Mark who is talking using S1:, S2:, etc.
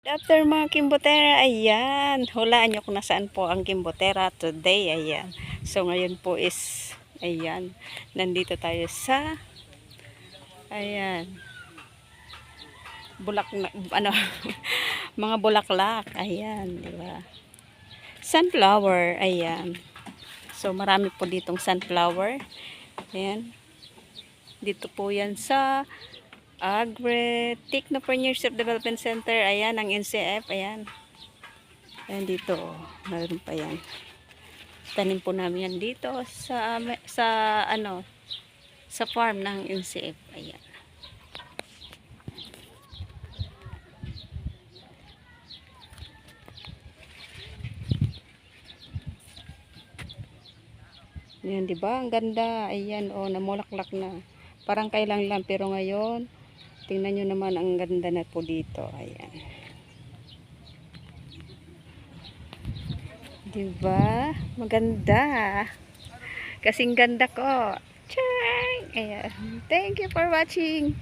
S1: After mga kimbotera, ayan. Hulaan nyo kung nasaan po ang kimbotera today, ayan. So, ngayon po is, ayan. Nandito tayo sa, ayan. Mga bulaklak, ayan, di ba? Sunflower, ayan. So, marami po ditong sunflower. Ayan. Dito po yan sa Agri Technopreneurship Development Center. Ayan, ang NCF. Ayan. Ayan dito. Mayroon pa yan. Tanim po namin yan dito sa farm ng NCF. Ayan. Ayan, di ba? Ang ganda. Ayan, oh, namulaklak na. Parang kailang lang, pero ngayon, tingnan nyo naman ang ganda na po dito. Ayan. Diba? Maganda. Kasing ganda ko. Chang! Ayan. Thank you for watching.